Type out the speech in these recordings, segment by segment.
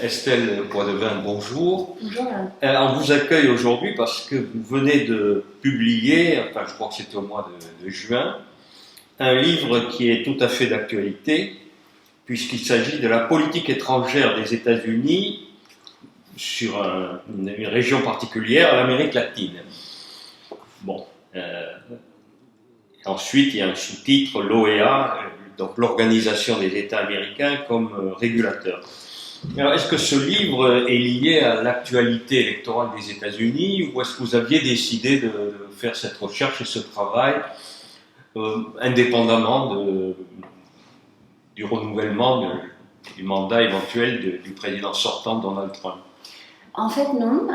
Estelle Poidevin, bonjour. Bonjour. On vous accueille aujourd'hui parce que vous venez de publier, enfin je crois que c'était au mois de juin, un livre qui est tout à fait d'actualité, puisqu'il s'agit de la politique étrangère des États-Unis sur une région particulière, l'Amérique latine. Bon. Ensuite, il y a un sous-titre, l'OEA, donc l'Organisation des États américains comme régulateur. Alors, est-ce que ce livre est lié à l'actualité électorale des États-Unis ou est-ce que vous aviez décidé de faire cette recherche et ce travail indépendamment du renouvellement du mandat éventuel du président sortant Donald Trump? En fait, non.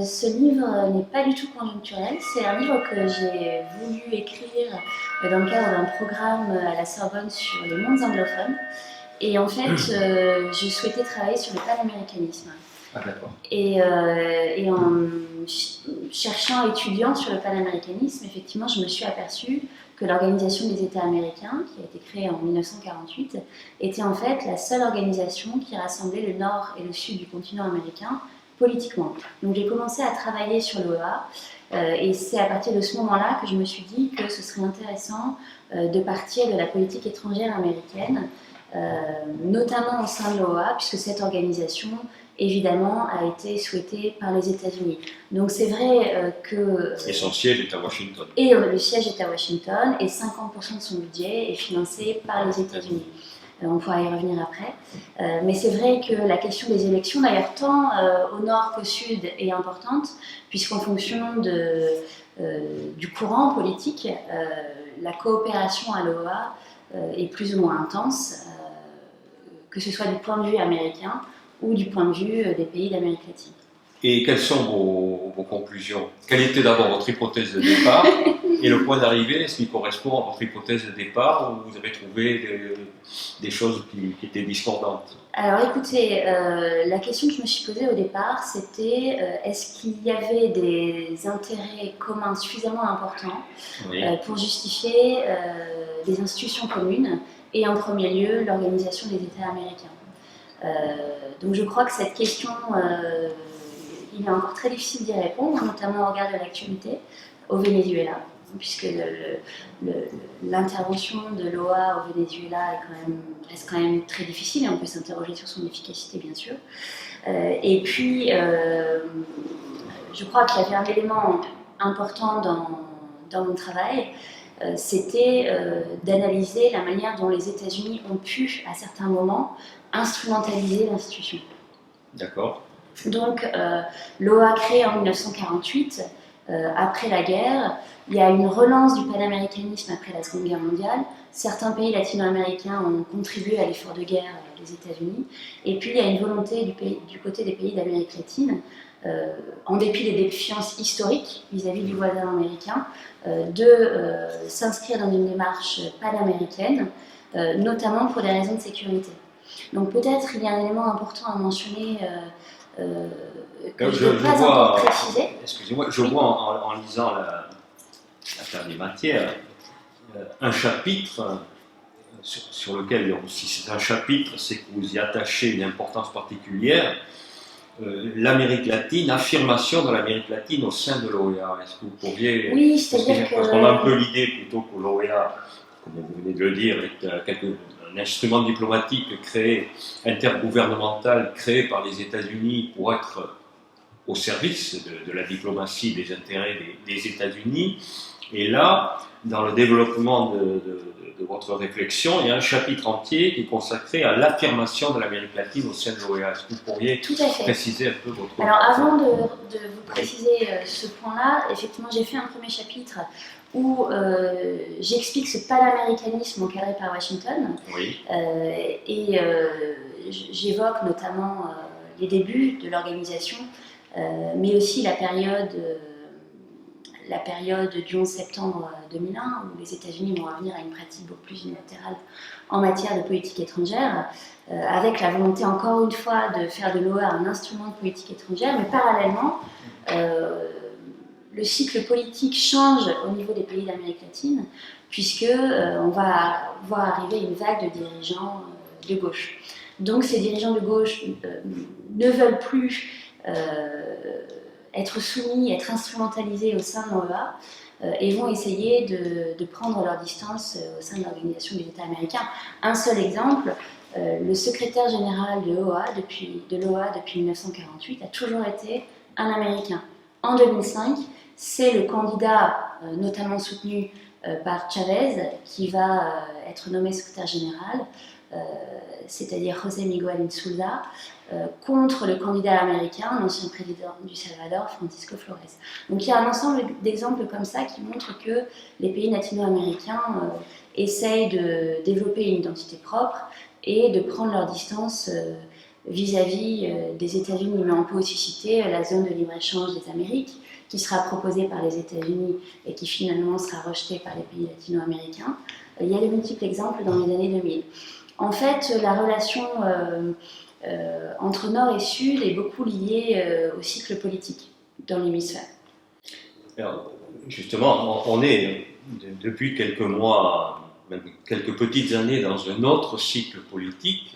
Ce livre n'est pas du tout conjoncturel. C'est un livre que j'ai voulu écrire dans le cadre d'un programme à la Sorbonne sur les mondes anglophones. Et en fait, je souhaitais travailler sur le panaméricanisme. Ah, d'accord. Et en cherchant étudiant sur le panaméricanisme, effectivement, je me suis aperçue que l'Organisation des États américains, qui a été créée en 1948, était en fait la seule organisation qui rassemblait le nord et le sud du continent américain politiquement. Donc j'ai commencé à travailler sur l'OEA et c'est à partir de ce moment-là que je me suis dit que ce serait intéressant de partir de la politique étrangère américaine, notamment au sein de l'OEA, puisque cette organisation évidemment a été souhaitée par les États-Unis. Donc c'est vrai que... Et son siège est à Washington. Et le siège est à Washington et 50% de son budget est financé par les États-Unis. On pourra y revenir après. Mais c'est vrai que la question des élections, d'ailleurs, tant au nord qu'au sud, est importante, puisqu'en fonction du courant politique, la coopération à l'OEA est plus ou moins intense, que ce soit du point de vue américain ou du point de vue des pays d'Amérique latine. Et quelles sont vos conclusions? Quelle était d'abord votre hypothèse de départ et le point d'arrivée, est-ce qu'il correspond à votre hypothèse de départ ou vous avez trouvé des choses qui étaient discordantes? Alors écoutez, la question que je me suis posée au départ, c'était est-ce qu'il y avait des intérêts communs suffisamment importants pour justifier des institutions communes et en premier lieu l'Organisation des États américains. Donc je crois que cette question, il est encore très difficile d'y répondre, notamment au regard de l'actualité au Venezuela, puisque l'intervention de l'OA au Venezuela reste quand même très difficile et on peut s'interroger sur son efficacité bien sûr. Et puis je crois qu'il y avait un élément important dans mon travail, c'était d'analyser la manière dont les États-Unis ont pu, à certains moments, instrumentaliser l'institution. D'accord. Donc, l'OA créée en 1948, après la guerre, il y a une relance du panaméricanisme après la Seconde Guerre mondiale. Certains pays latino-américains ont contribué à l'effort de guerre des États-Unis. Et puis, il y a une volonté du côté des pays d'Amérique latine, en dépit des défiances historiques vis-à-vis du voisin américain, de s'inscrire dans une démarche panaméricaine, notamment pour des raisons de sécurité. Donc peut-être il y a un élément important à mentionner que je n'ai pas encore précisé. Excusez-moi, je vois en lisant la table des matières un chapitre sur lequel, si c'est un chapitre, c'est que vous y attachez une importance particulière. L'Amérique latine, affirmation de l'Amérique latine au sein de l'OEA. Est-ce que vous pourriez... Oui, c'est-à-dire que... Parce qu'on a un peu l'idée plutôt que l'OEA, comme vous venez de le dire, est un instrument diplomatique créé, intergouvernemental, créé par les États-Unis pour être au service de la diplomatie des intérêts des États-Unis. Et là, dans le développement de votre réflexion, il y a un chapitre entier qui est consacré à l'affirmation de l'Amérique latine au sein de l'OEA. Est-ce que vous pourriez préciser un peu votre... Alors avant de vous préciser ce point-là, effectivement j'ai fait un premier chapitre où j'explique ce panaméricanisme encadré par Washington. Oui. Et j'évoque notamment les débuts de l'organisation, mais aussi la période du 11 septembre 2001, où les États-Unis vont revenir à une pratique beaucoup plus unilatérale en matière de politique étrangère, avec la volonté encore une fois de faire de l'OEA un instrument de politique étrangère, mais parallèlement, le cycle politique change au niveau des pays d'Amérique latine, puisque on va voir arriver une vague de dirigeants de gauche. Donc ces dirigeants de gauche ne veulent plus être soumis, être instrumentalisés au sein de l'OEA et vont essayer de prendre leur distance au sein de l'Organisation des États américains. Un seul exemple, le secrétaire général de l'OEA depuis 1948 a toujours été un Américain. En 2005, c'est le candidat, notamment soutenu par Chavez, qui va être nommé secrétaire général, c'est-à-dire José Miguel Insulza, contre le candidat américain, l'ancien président du Salvador, Francisco Flores. Donc il y a un ensemble d'exemples comme ça qui montrent que les pays latino-américains essayent de développer une identité propre et de prendre leur distance vis-à-vis des États-Unis. Mais on peut aussi citer la zone de libre-échange des Amériques, qui sera proposée par les États-Unis et qui finalement sera rejetée par les pays latino-américains. Il y a de multiples exemples dans les années 2000. En fait, la relation entre Nord et Sud est beaucoup liée au cycle politique dans l'hémisphère. Alors, justement, on est depuis quelques mois, même quelques petites années, dans un autre cycle politique.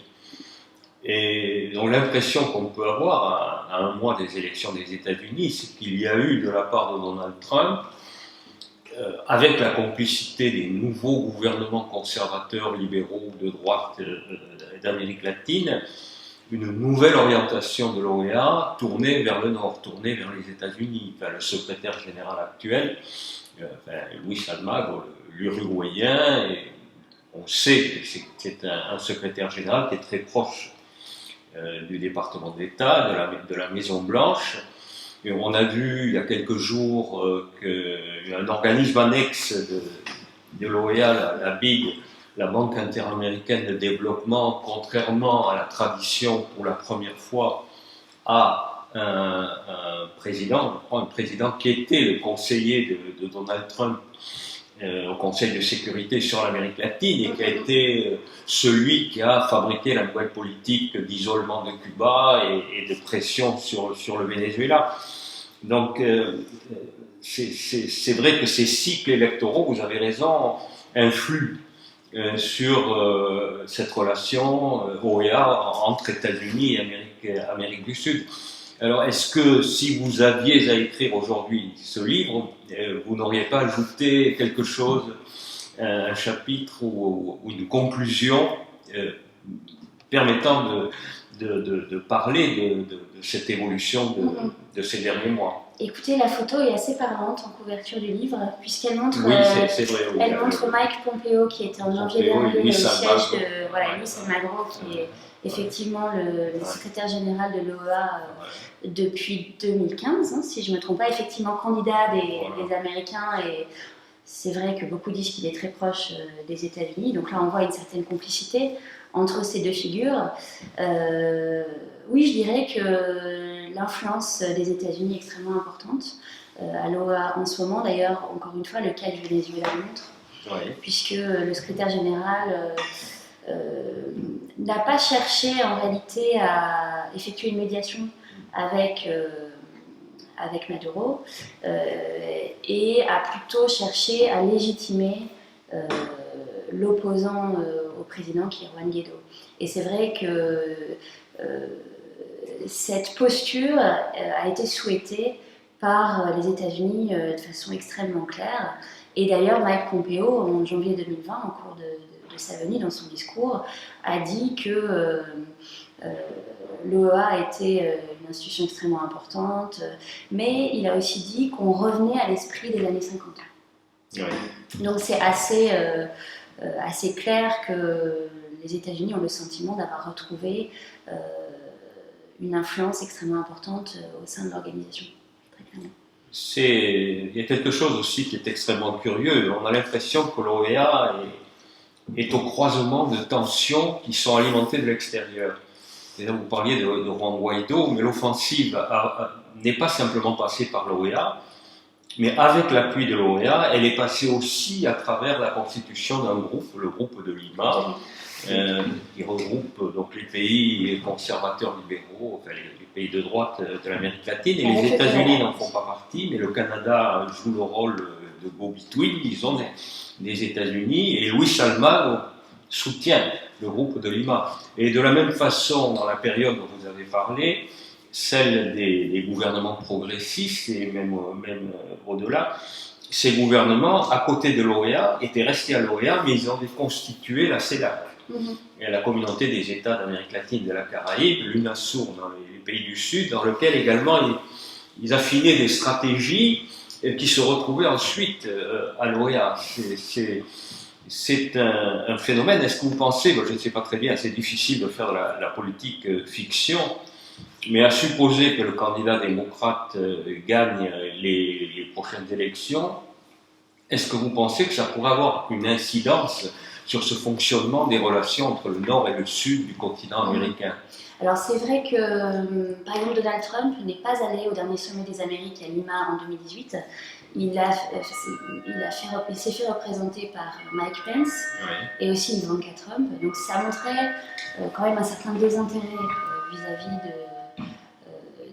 Et donc l'impression qu'on peut avoir à un mois des élections des États-Unis, c'est qu'il y a eu de la part de Donald Trump, avec la complicité des nouveaux gouvernements conservateurs, libéraux, de droite d'Amérique latine, une nouvelle orientation de l'OEA tournée vers le nord, tournée vers les États-Unis. Enfin, le secrétaire général actuel, Luis Almagro, l'Uruguayen, et on sait que c'est un secrétaire général qui est très proche du département d'État, de la Maison-Blanche. Et on a vu il y a quelques jours qu'un organisme annexe de l'OEA, la BID, la Banque interaméricaine de développement, contrairement à la tradition, pour la première fois, a un président qui était le conseiller de Donald Trump au Conseil de sécurité sur l'Amérique latine et qui a été celui qui a fabriqué la nouvelle politique d'isolement de Cuba et de pression sur le Venezuela. Donc c'est vrai que ces cycles électoraux, vous avez raison, influent sur cette relation OEA entre États-Unis et Amérique du Sud. Alors, est-ce que si vous aviez à écrire aujourd'hui ce livre, vous n'auriez pas ajouté quelque chose, un chapitre ou une conclusion permettant de parler de cette évolution de ces derniers mois? Écoutez, la photo est assez parlante en couverture du livre, puisqu'elle montre, oui, c'est vrai, oui, elle montre Mike Pompeo, qui était en janvier dernier au siège de Luis Almagro, qui est effectivement le secrétaire général de l'OEA depuis 2015, hein, si je ne me trompe pas, effectivement candidat des Américains, et c'est vrai que beaucoup disent qu'il est très proche des États-Unis, donc là on voit une certaine complicité entre ces deux figures. Oui, je dirais que l'influence des États-Unis est extrêmement importante à l'OEA en ce moment. D'ailleurs, encore une fois, le cas du Venezuela montre, puisque le secrétaire général n'a pas cherché en réalité à effectuer une médiation avec Maduro et a plutôt cherché à légitimer l'opposant au président qui est Juan Guaidó. Et c'est vrai que cette posture a été souhaitée par les États-Unis de façon extrêmement claire. Et d'ailleurs, Mike Pompeo, en janvier 2020, en cours de sa venue, dans son discours, a dit que l'OEA était une institution extrêmement importante, mais il a aussi dit qu'on revenait à l'esprit des années 50. Oui. Donc c'est assez clair que les États-Unis ont le sentiment d'avoir retrouvé une influence extrêmement importante au sein de l'organisation, très clairement. Il y a quelque chose aussi qui est extrêmement curieux. On a l'impression que l'OEA est au croisement de tensions qui sont alimentées de l'extérieur. Vous parliez de Juan Guaidó, mais l'offensive n'est pas simplement passée par l'OEA, mais avec l'appui de l'OEA, elle est passée aussi à travers la constitution d'un groupe, le groupe de Lima, qui regroupe donc les pays conservateurs libéraux, enfin, les pays de droite de l'Amérique latine, et les États-Unis n'en font pas partie, mais le Canada joue le rôle de go-between, disons, des États-Unis, et Luis Almagro soutient le groupe de Lima. Et de la même façon, dans la période dont vous avez parlé, celle des gouvernements progressistes et même au-delà, ces gouvernements, à côté de l'OEA, étaient restés à l'OEA, mais ils avaient constitué la CELAC, la communauté des États d'Amérique latine et de la Caraïbe, l'UNASUR dans les pays du Sud, dans lequel également ils affinaient des stratégies qui se retrouvaient ensuite à l'OEA. C'est un phénomène. Est-ce que vous pensez, je ne sais pas très bien, c'est difficile de faire la politique fiction, mais à supposer que le candidat démocrate gagne les prochaines élections, est-ce que vous pensez que ça pourrait avoir une incidence sur ce fonctionnement des relations entre le nord et le sud du continent américain? Alors c'est vrai que, par exemple, Donald Trump n'est pas allé au dernier sommet des Amériques à Lima en 2018. Il s'est fait représenter par Mike Pence et aussi Ivanka Trump. Donc ça montrait quand même un certain désintérêt vis-à-vis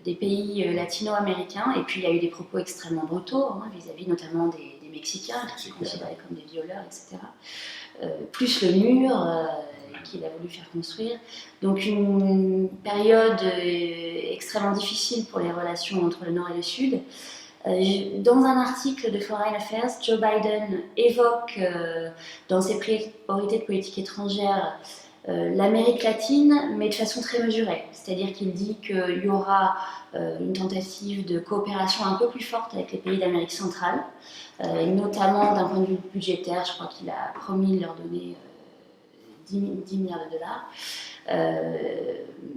des pays latino-américains. Et puis il y a eu des propos extrêmement brutaux vis-à-vis notamment des Mexicains, qui sont considérés comme des violeurs, etc. Plus le mur qu'il a voulu faire construire. Donc une période extrêmement difficile pour les relations entre le Nord et le Sud. Dans un article de Foreign Affairs, Joe Biden évoque dans ses priorités de politique étrangère l'Amérique latine, mais de façon très mesurée. C'est-à-dire qu'il dit qu'il y aura une tentative de coopération un peu plus forte avec les pays d'Amérique centrale, notamment d'un point de vue budgétaire. Je crois qu'il a promis de leur donner 10 milliards de dollars.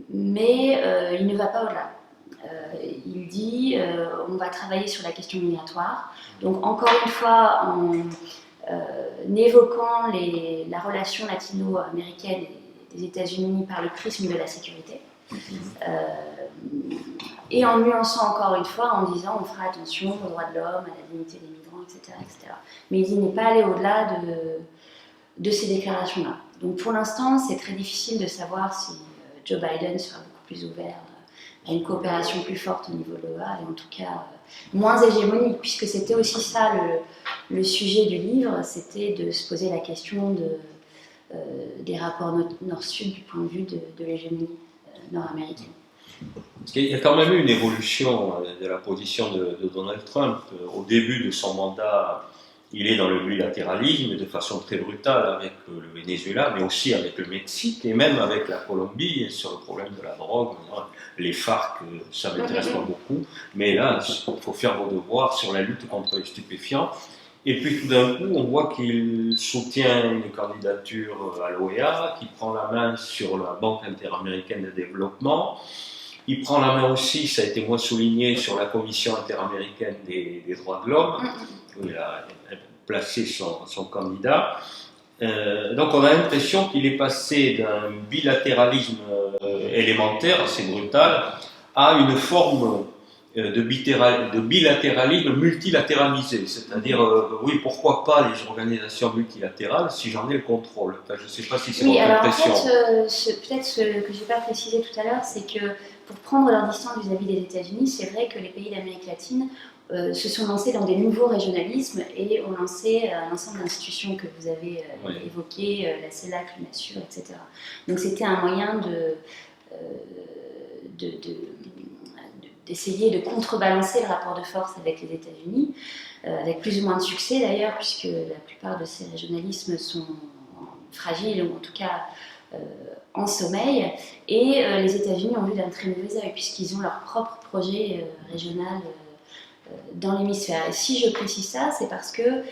Mais il ne va pas au-delà. Il dit on va travailler sur la question migratoire. Donc encore une fois, en évoquant la relation latino-américaine des États-Unis par le prisme de la sécurité. Et en nuançant encore une fois en disant on fera attention aux droits de l'homme, à la dignité des migrants, etc. etc. Mais il n'est pas allé au-delà de ces déclarations-là. Donc pour l'instant, c'est très difficile de savoir si Joe Biden sera beaucoup plus ouvert à une coopération plus forte au niveau de l'OEA, et en tout cas moins hégémonique, puisque c'était aussi ça le sujet du livre, c'était de se poser la question des rapports nord-sud du point de vue de l'hégémonie nord-américaine. Il y a quand même eu une évolution de la position de Donald Trump. Au début de son mandat, il est dans le bilatéralisme de façon très brutale avec le Venezuela, mais aussi avec le Mexique et même avec la Colombie sur le problème de la drogue. Les FARC, ça ne m'intéresse pas beaucoup, mais là, il faut faire vos devoirs sur la lutte contre les stupéfiants. Et puis tout d'un coup, on voit qu'il soutient une candidature à l'OEA, qu'il prend la main sur la Banque interaméricaine de développement. Il prend la main aussi, ça a été moins souligné, sur la Commission interaméricaine des droits de l'homme, où il a placé son candidat. Donc on a l'impression qu'il est passé d'un bilatéralisme élémentaire, assez brutal, à une forme de bilatéralisme multilatéralisé. C'est-à-dire, oui, pourquoi pas les organisations multilatérales si j'en ai le contrôle. Enfin, je ne sais pas si c'est votre impression. En fait, peut-être ce que je n'ai pas précisé tout à l'heure, c'est que pour prendre leur distance vis-à-vis des États-Unis, c'est vrai que les pays d'Amérique latine se sont lancés dans des nouveaux régionalismes et ont lancé un ensemble d'institutions que vous avez évoquées, la CELAC, l'UNASUR, etc. Donc c'était un moyen d'essayer de contrebalancer le rapport de force avec les États-Unis, avec plus ou moins de succès d'ailleurs, puisque la plupart de ces régionalismes sont fragiles, ou en tout cas en sommeil, et les États-Unis ont vu d'un très mauvais œil, puisqu'ils ont leur propre projet régional dans l'hémisphère. Et si je précise ça, c'est parce que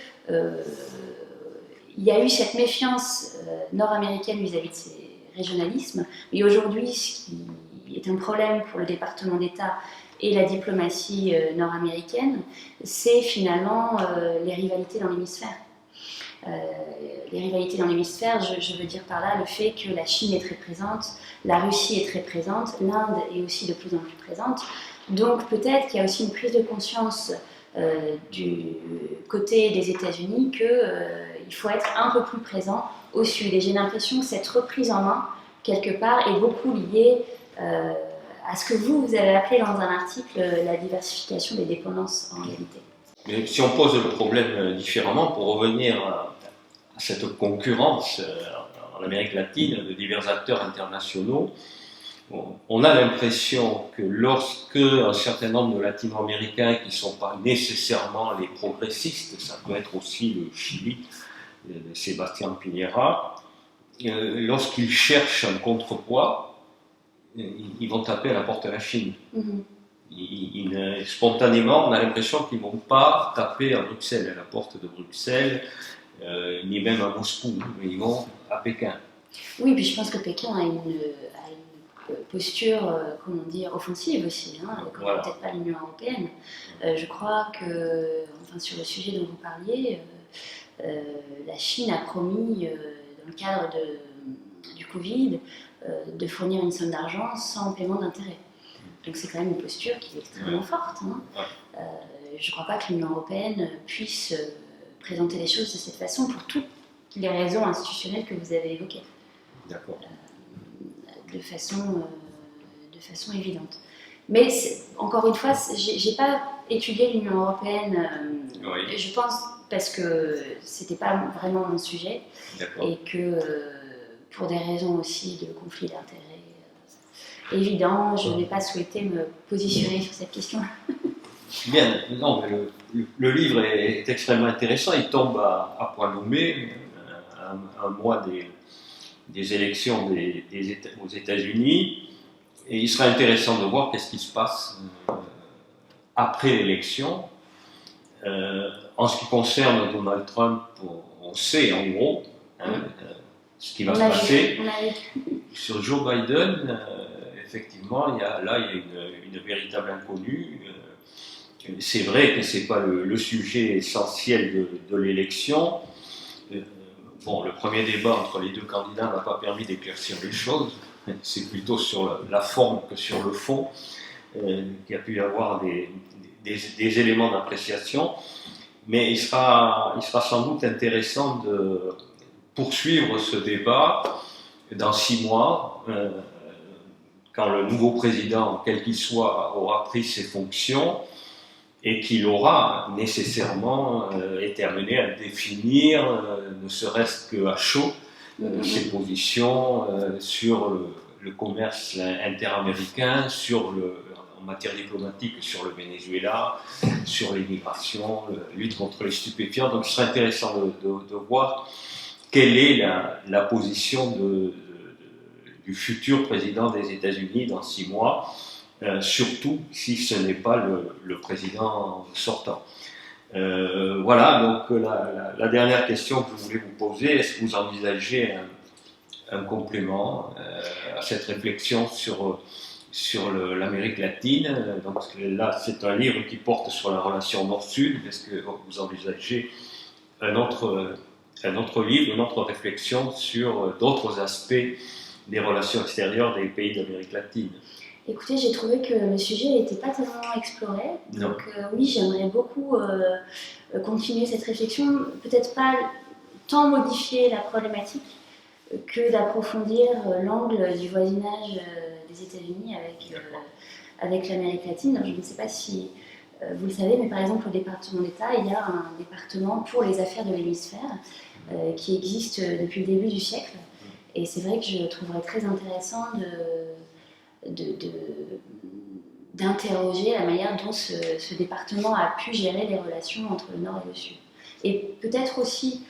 il y a eu cette méfiance nord-américaine vis-à-vis de ces régionalismes, et aujourd'hui, ce qui est un problème pour le département d'État et la diplomatie nord-américaine, c'est finalement les rivalités dans l'hémisphère. Les rivalités dans l'hémisphère, je veux dire par là le fait que la Chine est très présente, la Russie est très présente, l'Inde est aussi de plus en plus présente. Donc peut-être qu'il y a aussi une prise de conscience du côté des États-Unis qu'il faut être un peu plus présent au Sud. Et j'ai l'impression que cette reprise en main, quelque part, est beaucoup liée à ce que vous avez appelé dans un article la diversification des dépendances en réalité. Mais si on pose le problème différemment, pour revenir à cette concurrence en Amérique latine, de divers acteurs internationaux. On a l'impression que lorsque un certain nombre de latino-américains qui ne sont pas nécessairement les progressistes, ça peut être aussi le Chili, de Sébastien Piñera, lorsqu'ils cherchent un contrepoids, ils vont taper à la porte de la Chine. Spontanément, on a l'impression qu'ils ne vont pas taper à Bruxelles, à la porte de Bruxelles, ni même à Moscou, mais ils vont à Pékin. Oui, puis je pense que Pékin a une posture, comment dire, offensive aussi, Voilà. Peut-être pas l'Union européenne. Je crois que, enfin, sur le sujet dont vous parliez, la Chine a promis, dans le cadre du Covid, de fournir une somme d'argent sans paiement d'intérêt. Donc c'est quand même une posture qui est extrêmement forte. Je ne crois pas que l'Union européenne puisse présenter les choses de cette façon pour toutes les raisons institutionnelles que vous avez évoquées. D'accord. De façon évidente. Mais encore une fois, j'ai pas étudié l'Union européenne, Oui. je pense parce que c'était pas vraiment mon sujet. D'accord. Et que pour des raisons aussi de conflit d'intérêts évident, je n'ai pas souhaité me positionner sur cette question. Bien, non, mais le livre est extrêmement intéressant, il tombe à point nommé, un mois des élections aux États-Unis, et il sera intéressant de voir qu'est-ce qui se passe après l'élection. En ce qui concerne Donald Trump, on sait en gros ce qui va se passer. Sur Joe Biden, effectivement, il y a une véritable inconnue. C'est vrai que ce n'est pas le sujet essentiel de l'élection. Bon, le premier débat entre les deux candidats n'a pas permis d'éclaircir les choses. C'est plutôt sur la forme que sur le fond qu'il y a pu y avoir des éléments d'appréciation. Mais il sera sans doute intéressant de poursuivre ce débat dans 6 mois, quand le nouveau président, quel qu'il soit, aura pris ses fonctions et qu'il aura nécessairement été amené à définir, ne serait-ce qu'à chaud, ses positions sur le commerce interaméricain, en matière diplomatique sur le Venezuela, sur l'immigration, la lutte contre les stupéfiants. Donc il serait intéressant de voir quelle est la position du futur président des États-Unis dans 6 mois, surtout si ce n'est pas le président sortant. Voilà, donc la dernière question que je voulais vous poser, est-ce que vous envisagez un complément à cette réflexion sur l'Amérique latine? Donc là, c'est un livre qui porte sur la relation Nord-Sud. Est-ce que vous envisagez un autre livre, une autre réflexion sur d'autres aspects des relations extérieures des pays d'Amérique latine? Écoutez, j'ai trouvé que le sujet n'était pas tellement exploré. Donc oui, j'aimerais beaucoup continuer cette réflexion. Peut-être pas tant modifier la problématique que d'approfondir l'angle du voisinage des États-Unis avec l'Amérique latine. Donc, je ne sais pas si vous le savez, mais par exemple au département d'État, il y a un département pour les affaires de l'hémisphère qui existe depuis le début du siècle. Et c'est vrai que je trouverais très intéressant d'interroger la manière dont ce département a pu gérer les relations entre le Nord et le Sud. Et peut-être aussi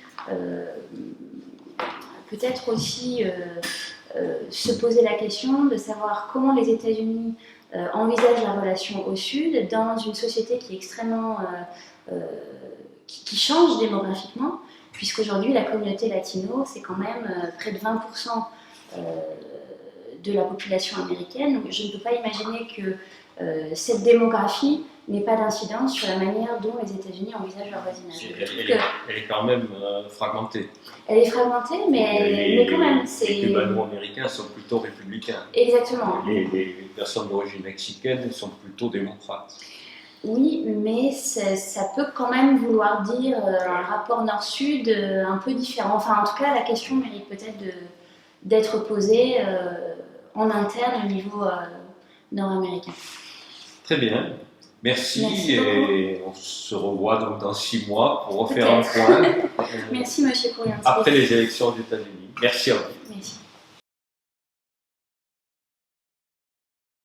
se poser la question de savoir comment les États-Unis envisagent la relation au Sud dans une société qui est extrêmement qui change démographiquement, puisqu'aujourd'hui la communauté latino c'est quand même près de 20% de la population américaine. Donc je ne peux pas imaginer que cette démographie n'ait pas d'incidence sur la manière dont les États-Unis envisagent leur voisinage. Elle est quand même fragmentée. Elle est fragmentée, mais quand même. Les cubano-américains sont plutôt républicains. Exactement. Les personnes d'origine mexicaine sont plutôt démocrates. Oui, mais ça peut quand même vouloir dire un rapport nord-sud un peu différent. Enfin, en tout cas, la question mérite peut-être d'être posée en interne au niveau nord-américain. Très bien. Merci et on se revoit donc dans 6 mois pour refaire un point. Merci, monsieur Courrier. Après les élections aux États-Unis. Merci à vous. Merci.